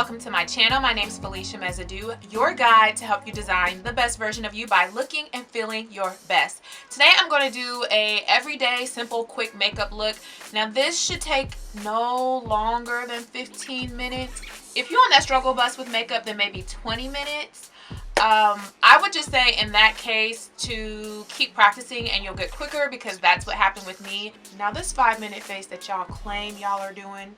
welcome to my channel. My name is Felicia Mesadieu, your guide to help you design the best version of you by looking and feeling your best. Today I'm going to do a everyday, simple, quick makeup look. Now this should take no longer than 15 minutes. If you're on that struggle bus with makeup, then maybe 20 minutes. I would just say in that case to keep practicing and you'll get quicker, because that's what happened with me. Now this 5-minute face that y'all claim y'all are doing,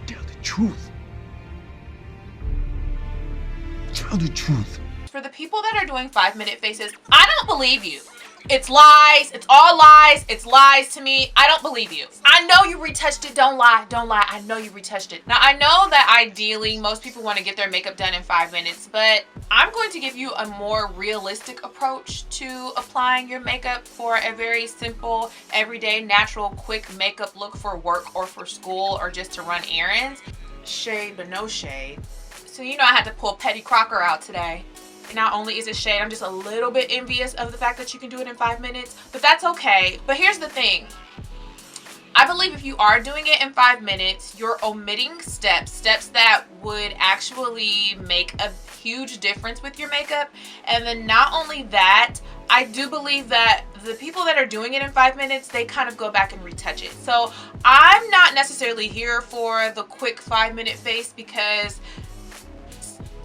tell the truth. Tell the truth. For the people that are doing 5-minute faces, I don't believe you. It's lies. It's all lies. It's lies to me. I don't believe you. I know you retouched it. Don't lie. Don't lie. I know you retouched it. Now, I know that ideally most people want to get their makeup done in 5 minutes, but I'm going to give you a more realistic approach to applying your makeup for a very simple, everyday, natural, quick makeup look for work or for school or just to run errands. Shade, but no shade. So you know I had to pull Petty Crocker out today. Not only is it shade, I'm just a little bit envious of the fact that you can do it in 5 minutes, but that's okay. But here's the thing. I believe if you are doing it in 5 minutes, you're omitting steps that would actually make a huge difference with your makeup. And then not only that, I do believe that the people that are doing it in 5 minutes, they kind of go back and retouch it. So I'm not necessarily here for the quick 5-minute face, because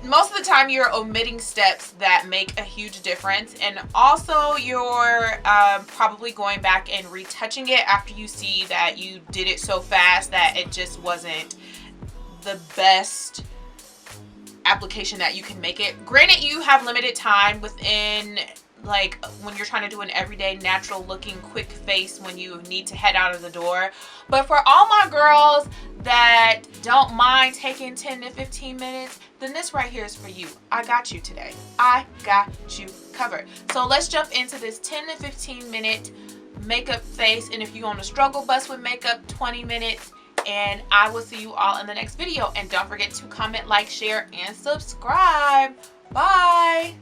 most of the time you're omitting steps that make a huge difference, and also you're probably going back and retouching it after you see that you did it so fast that it just wasn't the best application that you can make it. Granted, you have limited time within, like when you're trying to do an everyday natural looking quick face when you need to head out of the door, but for all my girls that don't mind taking 10 to 15 minutes, then this right here is for you. I got you today. I got you covered. So let's jump into this 10 to 15 minute makeup face, and if you're on a struggle bus with makeup, 20 minutes, and I will see you all in the next video. And don't forget to comment, like, share, and subscribe. Bye.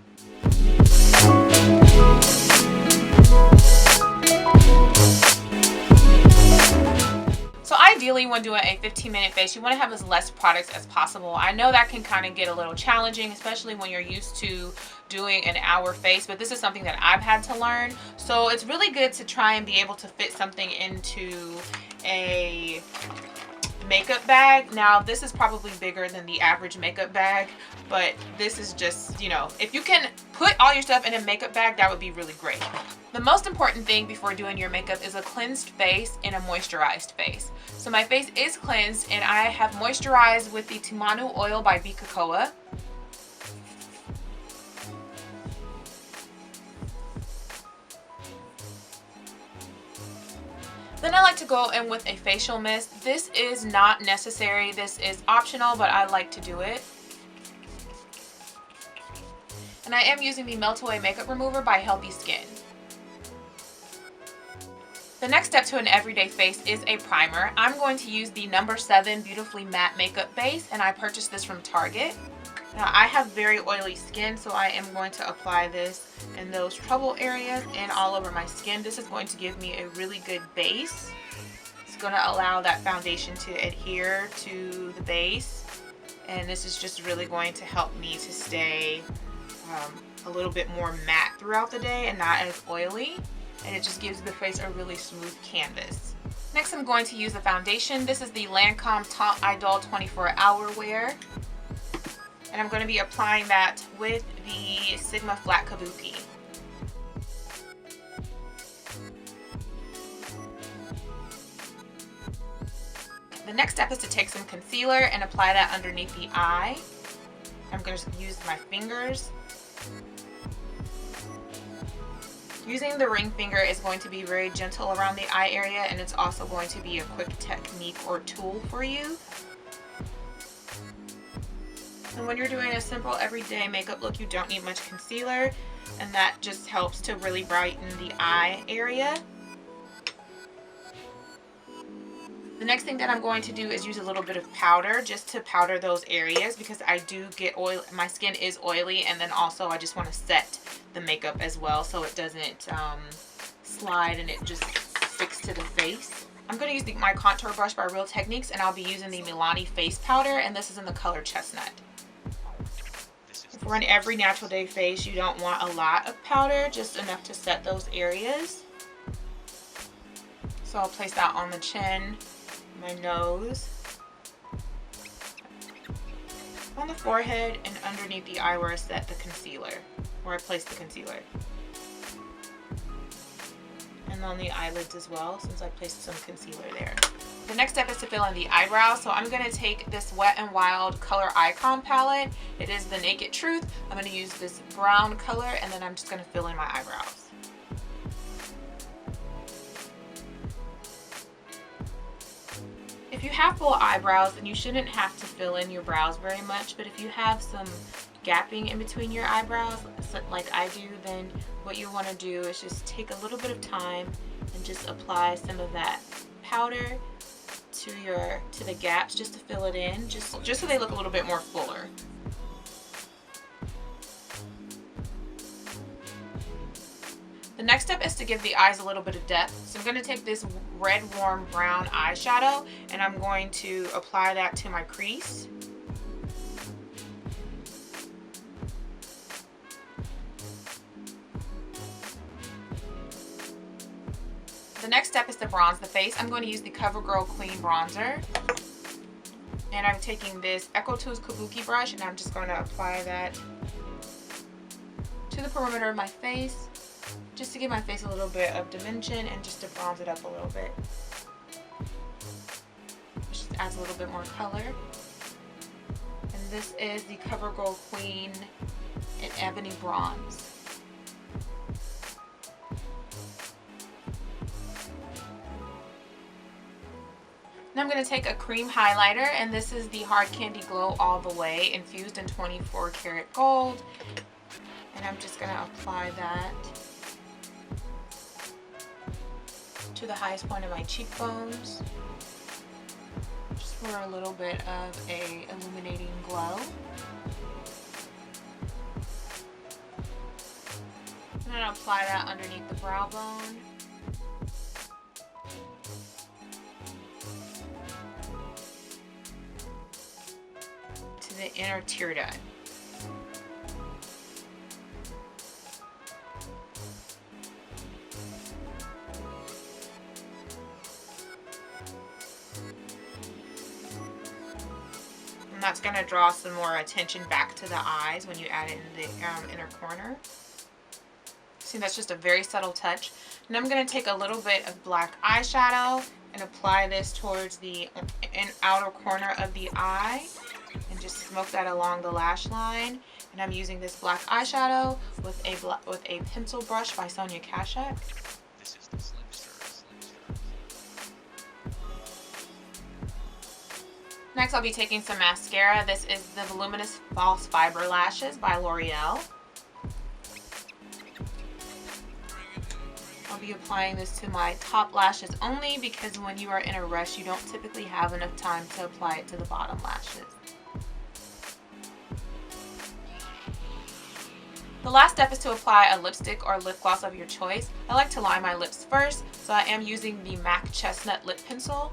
So ideally when doing a 15-minute face, you want to have as less products as possible. I know that can kind of get a little challenging, especially when you're used to doing an hour face, but this is something that I've had to learn. So it's really good to try and be able to fit something into a makeup bag. Now this is probably bigger than the average makeup bag, but this is just, you know, if you can put all your stuff in a makeup bag, that would be really great. The most important thing before doing your makeup is a cleansed face and a moisturized face. So my face is cleansed, and I have moisturized with the Tamanu oil by Kekoa. Then I like to go in with a facial mist. This is not necessary. This is optional, but I like to do it. And I am using the Melt Away Makeup Remover by Healthy Skin. The next step to an everyday face is a primer. I'm going to use the No. 7 Beautifully Matte Makeup Base, and I purchased this from Target. Now I have very oily skin, so I am going to apply this in those trouble areas and all over my skin. This is going to give me a really good base. It's going to allow that foundation to adhere to the base, and this is just really going to help me to stay a little bit more matte throughout the day and not as oily, and it just gives the face a really smooth canvas. Next I'm going to use a foundation. This is the Lancome Teint Idole 24 Hour Wear. And I'm going to be applying that with the Sigma Flat Kabuki. The next step is to take some concealer and apply that underneath the eye. I'm going to use my fingers. Using the ring finger is going to be very gentle around the eye area, and it's also going to be a quick technique or tool for you. And when you're doing a simple everyday makeup look, you don't need much concealer, and that just helps to really brighten the eye area. The next thing that I'm going to do is use a little bit of powder just to powder those areas, because I do get oil. My skin is oily, and then also I just want to set the makeup as well so it doesn't slide and it just sticks to the face. I'm going to use my contour brush by Real Techniques, and I'll be using the Milani face powder, and this is in the color Chestnut. For an every natural day face, you don't want a lot of powder, just enough to set those areas. So I'll place that on the chin, my nose, on the forehead, and underneath the eye where I set the concealer, where I place the concealer. And on the eyelids as well, since I placed some concealer there. The next step is to fill in the eyebrows. So I'm going to take this Wet n Wild Color Icon palette. It is the Naked Truth. I'm going to use this brown color, and then I'm just going to fill in my eyebrows. If you have full eyebrows, then you shouldn't have to fill in your brows very much, but if you have some gapping in between your eyebrows, like I do, then what you want to do is just take a little bit of time and just apply some of that powder to the gaps, just to fill it in, just so they look a little bit more fuller. The next step is to give the eyes a little bit of depth. So I'm going to take this red warm brown eyeshadow, and I'm going to apply that to my crease. The next step is to bronze the face. I'm going to use the CoverGirl Queen bronzer. And I'm taking this Echo Tools Kabuki brush, and I'm just going to apply that to the perimeter of my face, just to give my face a little bit of dimension and just to bronze it up a little bit. Just adds a little bit more color. And this is the CoverGirl Queen in Ebony Bronze. Now I'm going to take a cream highlighter, and this is the Hard Candy Glow All the Way infused in 24 karat gold. And I'm just going to apply that to the highest point of my cheekbones, just for a little bit of a illuminating glow. And then I'll apply that underneath the brow bone. To the inner tear duct. And that's going to draw some more attention back to the eyes when you add it in the inner corner. See, that's just a very subtle touch. And I'm going to take a little bit of black eyeshadow and apply this towards the outer corner of the eye, and just smoke that along the lash line. And I'm using this black eyeshadow with a pencil brush by Sonja Kashuk. Next, I'll be taking some mascara. This is the Voluminous False Fiber Lashes by L'Oreal. I'll be applying this to my top lashes only, because when you are in a rush, you don't typically have enough time to apply it to the bottom lashes. The last step is to apply a lipstick or lip gloss of your choice. I like to line my lips first, so I am using the MAC Chestnut lip pencil.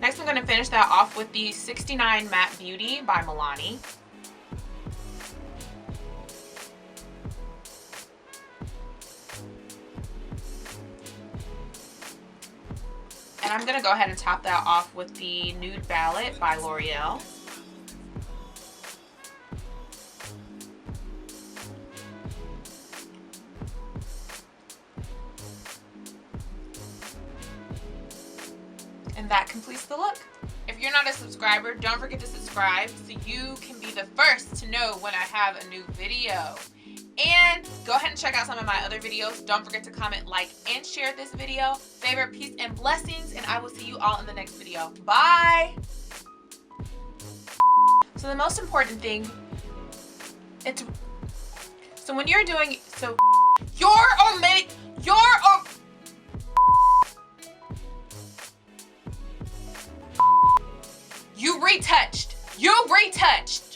Next, I'm going to finish that off with the 69 Matte Beauty by Milani. And I'm going to go ahead and top that off with the Nude Ballet by L'Oreal. And that completes the look. If you're not a subscriber, don't forget to subscribe so you can be the first to know when I have a new video. And go ahead and check out some of my other videos. Don't forget to comment, like, and share this video. Favorite, peace, and blessings, and I will see you all in the next video. Bye! So the most important thing, so when you're doing, you retouched.